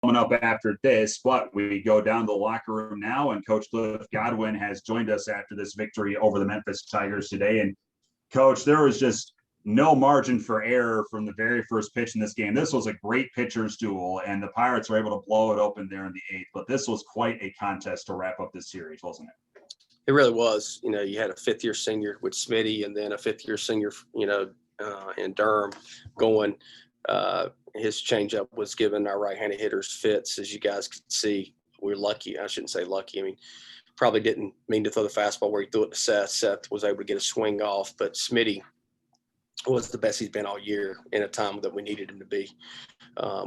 coming up after this, but we go down to the locker room now, and Coach Godwin has joined us after this victory over the Memphis Tigers today. And Coach, there was just no margin for error from the very first pitch in this game. This was a great pitcher's duel, and the Pirates were able to blow it open there in the eighth. But this was quite a contest to wrap up this series, wasn't it? It really was. You know, you had a fifth-year senior with Smitty, and then a fifth-year senior, in Durham going. His changeup was giving our right-handed hitters fits, as you guys could see. We're lucky. I shouldn't say lucky. I mean, probably didn't mean to throw the fastball where he threw it to Seth. Seth was able to get a swing off, but Smitty was the best he's been all year in a time that we needed him to be.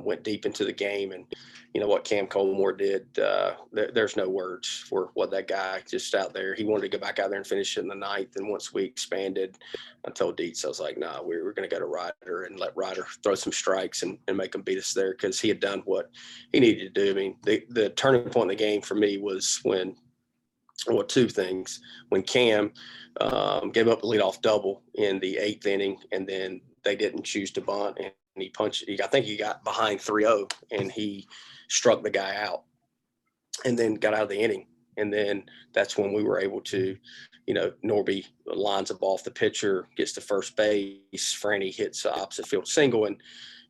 Went deep into the game, and you know what Cam Colmore did. There's no words for what that guy just out there. He wanted to go back out there and finish it in the ninth. And once we expanded, I told Dietz, I was like, "Nah, we're going to go to Ryder and let Ryder throw some strikes and make him beat us there," because he had done what he needed to do. I mean, the turning point in the game for me was when. Well, two things. When Cam gave up a leadoff double in the eighth inning, and then they didn't choose to bunt, and he punched. I think he got behind 3-0, and he struck the guy out, and then got out of the inning. And then that's when we were able to, Norby lines the ball off the pitcher, gets to first base. Franny hits the opposite field single, and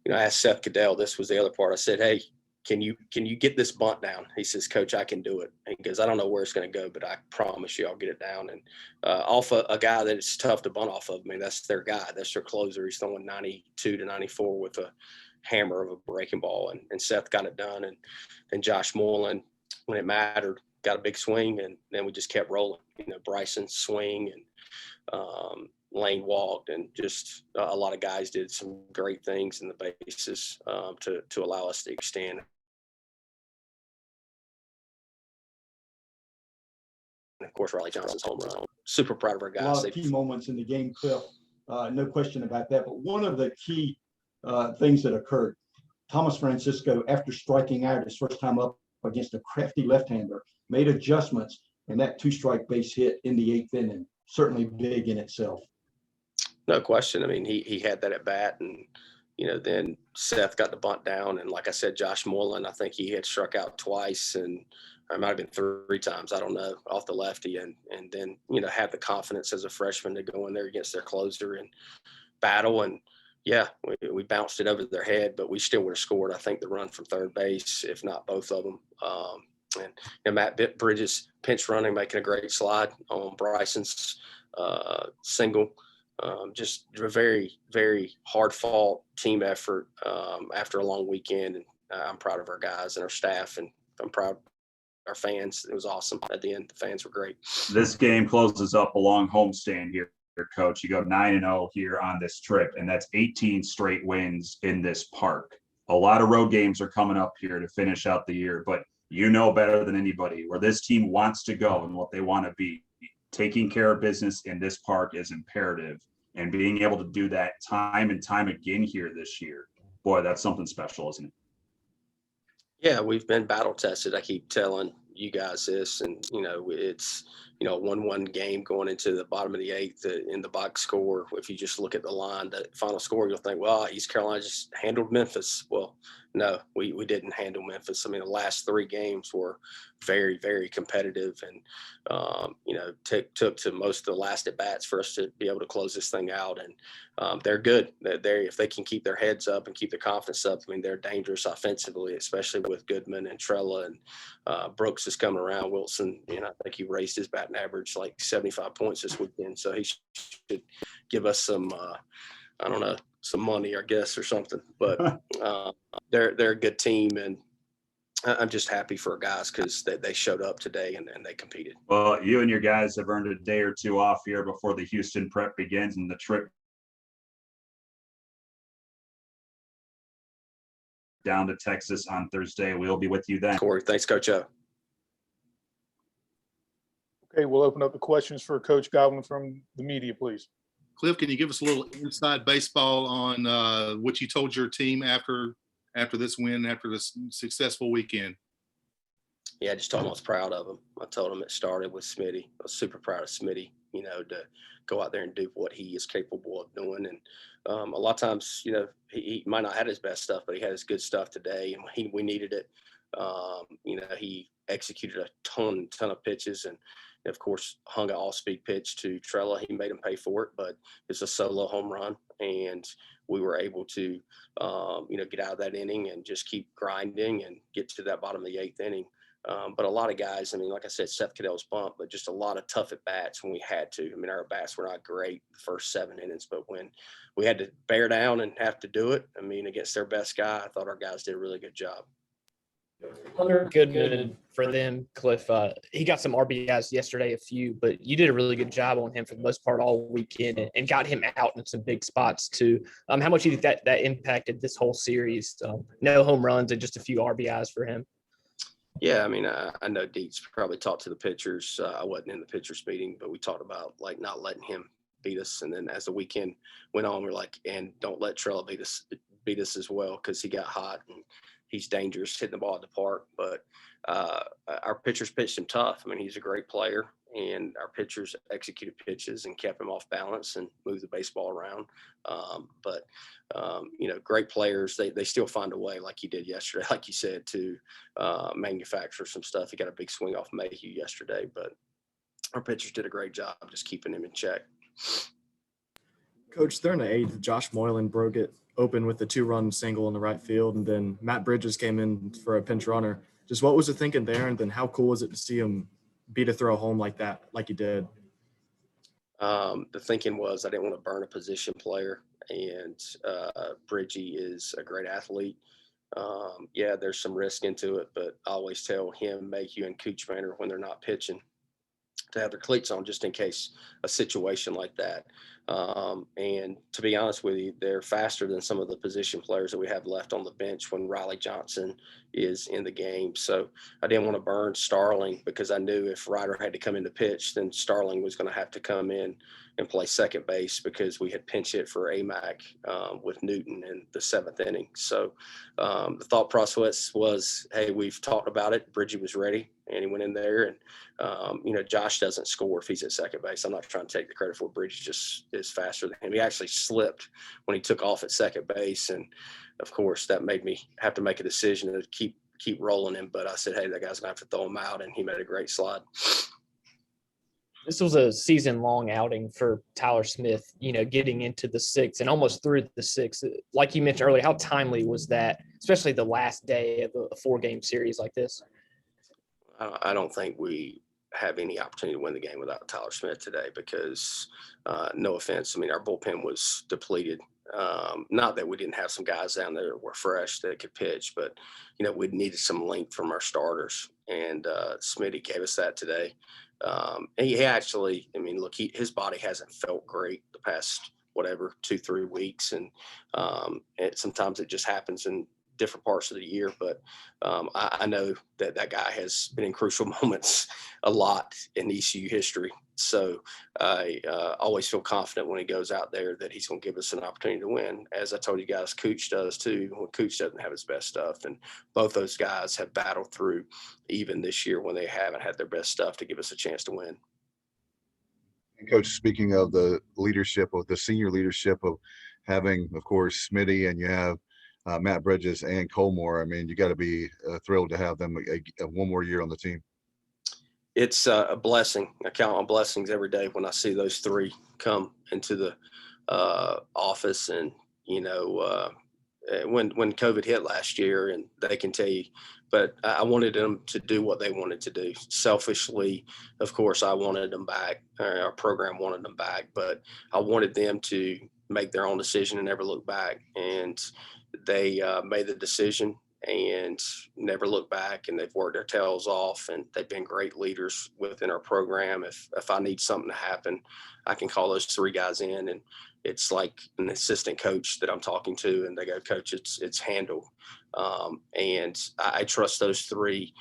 I asked Seth Caddell. This was the other part. I said, "Hey, can you get this bunt down?" He says, "Coach, I can do it." And he goes, "I don't know where it's going to go, but I promise you I'll get it down." And off a guy that it's tough to bunt off of. I mean, that's their guy. That's their closer. He's throwing 92 to 94 with a hammer of a breaking ball. And Seth got it done. And Josh Moreland, when it mattered, got a big swing. And then we just kept rolling. Bryson swing and Lane walked, and just a lot of guys did some great things in the bases to allow us to extend. And of course, Riley Johnson's home run. Super proud of our guys. A lot of key moments in the game, Cliff. No question about that. But one of the key things that occurred, Thomas Francisco, after striking out his first time up against a crafty left-hander, made adjustments, and that two-strike base hit in the eighth inning, certainly big in itself. No question. I mean, he had that at bat, and then Seth got the bunt down, and like I said, Josh Moreland, I think he had struck out twice, and it might have been 3 times, I don't know, off the lefty, and then have the confidence as a freshman to go in there against their closer and battle. And yeah, we bounced it over their head, but we still would have scored. I think the run from third base, if not both of them. And Matt Bridges pinch running, making a great slide on Bryson's single. Just a very, very hard-fought team effort after a long weekend. And I'm proud of our guys and our staff, and I'm proud of our fans. It was awesome at the end. The fans were great. This game closes up a long homestand here, Coach. You go 9-0 here on this trip, and that's 18 straight wins in this park. A lot of road games are coming up here to finish out the year, but better than anybody where this team wants to go and what they want to be. Taking care of business in this park is imperative, and being able to do that time and time again here this year, boy, that's something special, isn't it? Yeah, we've been battle tested. I keep telling you guys this, and it's a 1-1 game going into the bottom of the eighth in the box score. If you just look at the line, the final score, you'll think, well, East Carolina just handled Memphis. Well, no, we didn't handle Memphis. I mean, the last 3 games were very, very competitive, and took to most of the last at bats for us to be able to close this thing out. And they're good. If they can keep their heads up and keep their confidence up, I mean, they're dangerous offensively, especially with Goodman and Trella, and Brooks is coming around. Wilson, I think he raised his batting average like 75 points this weekend, so he should give us some some money, I guess, or something. But they're a good team, and I'm just happy for our guys because they showed up today and they competed. Well, you and your guys have earned a day or two off here before the Houston prep begins and the trip down to Texas on Thursday. We'll be with you then. Corey, thanks, Coach O. Okay, we'll open up the questions for Coach Godwin from the media, please. Cliff, can you give us a little inside baseball on what you told your team after this win, after this successful weekend? Yeah, I just told them I was proud of them. I told them it started with Smitty. I was super proud of Smitty. to go out there and do what he is capable of doing. And a lot of times, he might not have his best stuff, but he had his good stuff today, and we needed it. He executed a ton of pitches, and of course hung an all-speed pitch to Trella. He made him pay for it, but it's a solo home run, and we were able to, get out of that inning and just keep grinding and get to that bottom of the 8th inning. But a lot of guys, like I said, Seth Cadell's bumped, but just a lot of tough at bats when we had to. Our bats were not great the first 7 innings, but when we had to bear down and have to do it, against their best guy, I thought our guys did a really good job. Hunter Goodman for them, Cliff. He got some RBIs yesterday, a few, but you did a really good job on him for the most part all weekend and got him out in some big spots too. How much do you think that impacted this whole series? No home runs and just a few RBIs for him. Yeah, I know Deets probably talked to the pitchers. I wasn't in the pitchers meeting, but we talked about not letting him beat us. And then as the weekend went on, we're like, and don't let Trella beat us as well, because he got hot and he's dangerous hitting the ball at the park. But our pitchers pitched him tough. He's a great player, and our pitchers executed pitches and kept him off balance and moved the baseball around. But great players, they still find a way, like he did yesterday, like you said, to manufacture some stuff. He got a big swing off Mayhew yesterday, but our pitchers did a great job just keeping him in check. Coach, there in the 8th, Josh Moylan broke it open with the 2-run single in the right field, and then Matt Bridges came in for a pinch runner. Just what was the thinking there, and then how cool was it to see him beat a throw home like that, like he did? The thinking was I didn't want to burn a position player, and Bridgie is a great athlete. There's some risk into it, but I always tell him, Mayhew, and Cooch Manor when they're not pitching to have their cleats on just in case a situation like that. And to be honest with you, they're faster than some of the position players that we have left on the bench when Riley Johnson is in the game. So I didn't want to burn Starling, because I knew if Ryder had to come in to pitch, then Starling was going to have to come in and play second base, because we had pinch hit for AMAC with Newton in the 7th inning. So the thought process was, hey, we've talked about it. Bridgie was ready, and he went in there. And, Josh doesn't score if he's at second base. I'm not trying to take the credit for it. Bridgie just is faster than him. He actually slipped when he took off at second base. And, of course, that made me have to make a decision to keep rolling him. But I said, hey, that guy's going to have to throw him out, and he made a great slide. This was a season-long outing for Tyler Smith, getting into the 6th and almost through the 6th. Like you mentioned earlier, how timely was that, especially the last day of a 4-game series like this? I don't think we have any opportunity to win the game without Tyler Smith today, because no offense, our bullpen was depleted. Not that we didn't have some guys down there that were fresh that could pitch, but we needed some length from our starters, and Smitty gave us that today. And he actually, his body hasn't felt great the past 2-3 weeks, and sometimes it just happens in different parts of the year. But I know that guy has been in crucial moments a lot in ECU history. So I always feel confident when he goes out there that he's going to give us an opportunity to win. As I told you guys, Cooch does too, when Cooch doesn't have his best stuff. And both those guys have battled through even this year when they haven't had their best stuff to give us a chance to win. And Coach, speaking of the leadership, of the senior leadership of having, of course, Smitty, and you have Matt Bridges and Colmore, you got to be thrilled to have them one more year on the team. It's a blessing. I count on blessings every day when I see those 3 come into the office. And, when COVID hit last year, and they can tell you, but I wanted them to do what they wanted to do. Selfishly, of course, I wanted them back. Our program wanted them back, but I wanted them to make their own decision and never look back. And they made the decision and never look back, and they've worked their tails off, and they've been great leaders within our program. If I need something to happen, I can call those 3 guys in, and it's like an assistant coach that I'm talking to, and they go, Coach, it's handled. And I trust those 3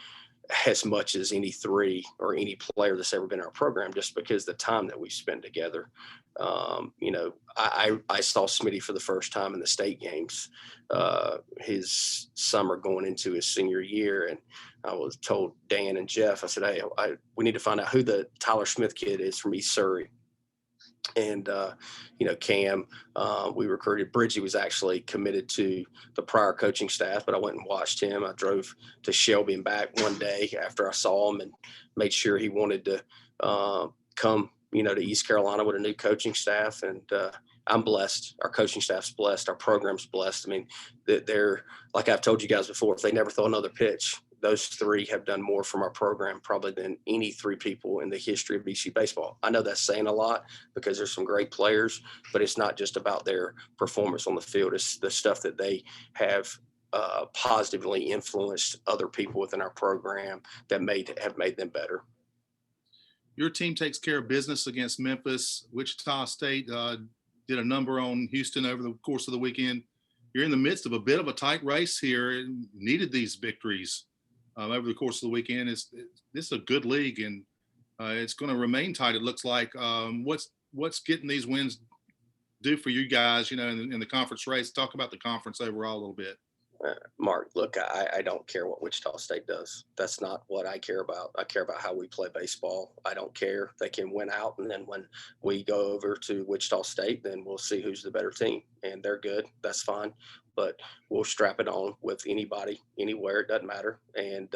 as much as any 3 or any player that's ever been in our program, just because the time that we spend together. I saw Smitty for the first time in the state games, his summer going into his senior year. And I was told Dan and Jeff, I said, hey, we need to find out who the Tyler Smith kid is from East Surrey. And, Cam, we recruited. Bridgie was actually committed to the prior coaching staff, but I went and watched him. I drove to Shelby and back one day after I saw him and made sure he wanted to come, to East Carolina with a new coaching staff. And I'm blessed. Our coaching staff's blessed. Our program's blessed. I mean, they're, like I've told you guys before, if they never throw another pitch, those three have done more from our program probably than any three people in the history of ECU baseball. I know that's saying a lot because there's some great players, but it's not just about their performance on the field. It's the stuff that they have positively influenced other people within our program that have made them better. Your team takes care of business against Memphis. Wichita State did a number on Houston over the course of the weekend. You're in the midst of a bit of a tight race here and needed these victories over the course of the weekend. This is a good league, and it's going to remain tight, it looks like. What's getting these wins do for you guys, in the conference race? Talk about the conference overall a little bit. Mark, look, I don't care what Wichita State does. That's not what I care about. I care about how we play baseball. I don't care. They can win out, and then when we go over to Wichita State, then we'll see who's the better team. And they're good. That's fine. But we'll strap it on with anybody, anywhere. It doesn't matter. And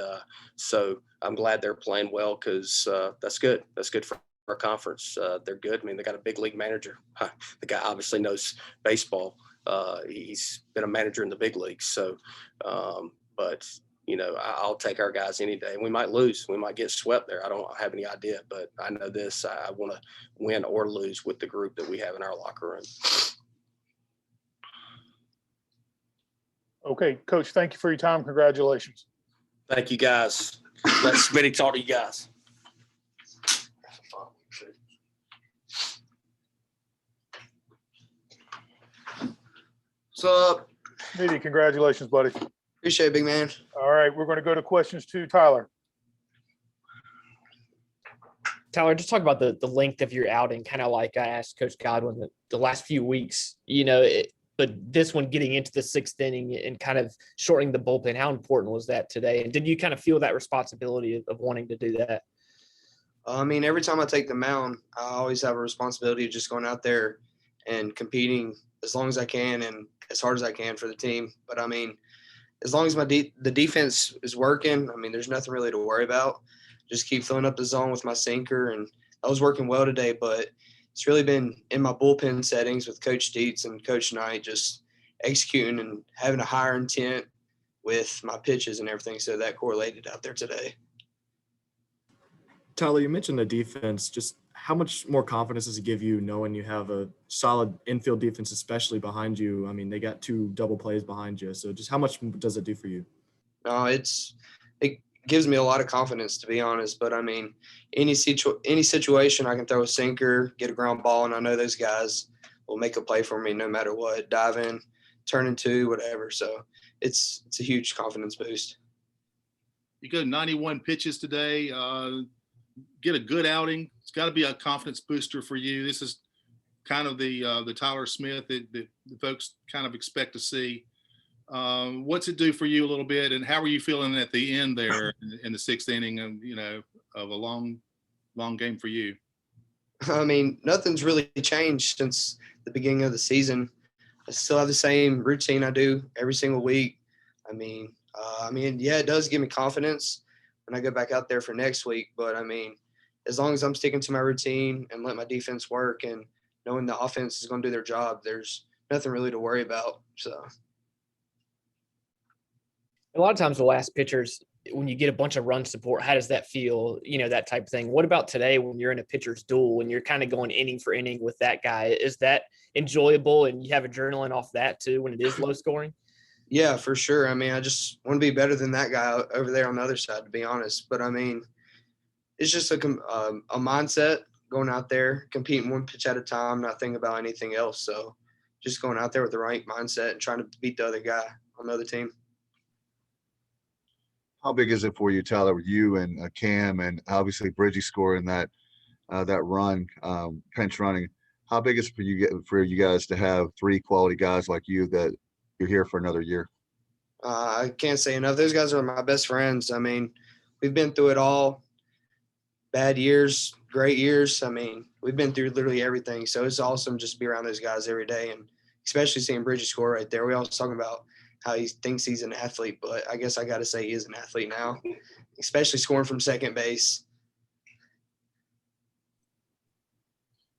so I'm glad they're playing well because that's good. That's good for our conference. They're good. I mean, they got a big league manager. The guy obviously knows baseball. He's been a manager in the big leagues. So, but I'll take our guys any day. We might lose. We might get swept there. I don't have any idea, but I know this. I want to win or lose with the group that we have in our locker room. Okay, Coach, thank you for your time. Congratulations. Thank you, guys. Let Smitty talk to you guys. What's up? Smitty, congratulations, buddy. Appreciate it, big man. All right, we're going to go to questions to Tyler. Tyler, just talk about the length of your outing, kind of like I asked Coach Godwin the last few weeks, but this one getting into the sixth inning and kind of shortening the bullpen. How important was that today? And did you kind of feel that responsibility of wanting to do that? I mean, every time I take the mound, I always have a responsibility of just going out there and competing as long as I can and as hard as I can for the team. But I mean, as long as the defense is working, I mean, there's nothing really to worry about. Just keep filling up the zone with my sinker, and I was working well today, but it's really been in my bullpen settings with Coach Dietz and Coach Knight, just executing and having a higher intent with my pitches and everything. So that correlated out there today. Tyler, you mentioned the defense. Just how much more confidence does it give you knowing you have a solid infield defense, especially behind you? I mean, they got 2 double plays behind you. So just how much does it do for you? It gives me a lot of confidence, to be honest. But I mean, any situation I can throw a sinker, get a ground ball, and I know those guys will make a play for me no matter what. Dive in, turn into, whatever. So it's a huge confidence boost. You go 91 pitches today, get a good outing. It's got to be a confidence booster for you. This is kind of the Tyler Smith that the folks kind of expect to see. What's it do for you a little bit, and how are you feeling at the end there in the 6th inning of a long game for you? I mean, nothing's really changed since the beginning of the season. I still have the same routine I do every single week. I mean, yeah, it does give me confidence when I go back out there for next week. But I mean, as long as I'm sticking to my routine and let my defense work and knowing the offense is going to do their job, there's nothing really to worry about. So. A lot of times the last pitchers, when you get a bunch of run support, how does that feel? That type of thing. What about today when you're in a pitcher's duel and you're kind of going inning for inning with that guy? Is that enjoyable and you have adrenaline off that too when it is low scoring? Yeah, for sure. I mean, I just want to be better than that guy over there on the other side, to be honest. But I mean, it's just a mindset going out there, competing one pitch at a time, not thinking about anything else. So just going out there with the right mindset and trying to beat the other guy on the other team. How big is it for you, Tyler, with you and Cam and obviously Bridgie scoring that run, pinch running? How big is it for you guys to have 3 quality guys like you that you're here for another year? I can't say enough. Those guys are my best friends. I mean, we've been through it all. bad years, great years. I mean, we've been through literally everything. So it's awesome just to be around those guys every day, and especially seeing Bridges score right there. We always talking about how he thinks he's an athlete, but I guess I got to say he is an athlete now, especially scoring from second base.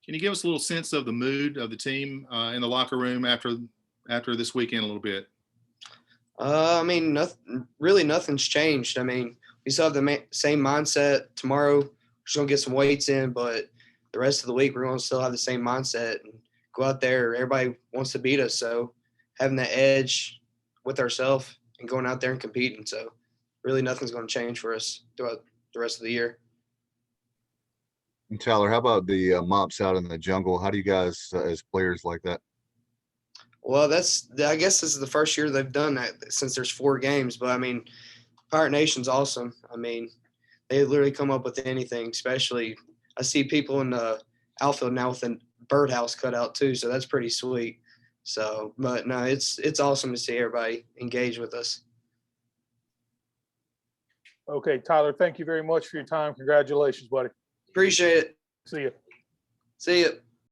Can you give us a little sense of the mood of the team in the locker room after this weekend a little bit? I mean, nothing's changed. I mean, we still have the same mindset. Tomorrow, we're just going to get some weights in, but the rest of the week, we're going to still have the same mindset and go out there. Everybody wants to beat us. So having that edge with ourselves and going out there and competing. So really nothing's going to change for us throughout the rest of the year. And Tyler, how about the mops out in the jungle? How do you guys, as players, like that? Well, I guess this is the first year they've done that since there's 4 games. But I mean, Pirate Nation's awesome. I mean, they literally come up with anything. Especially, I see people in the outfield now with a birdhouse cut out too, so that's pretty sweet. So, but no, it's awesome to see everybody engage with us. Okay, Tyler, thank you very much for your time. Congratulations, buddy. Appreciate it. See you. See you.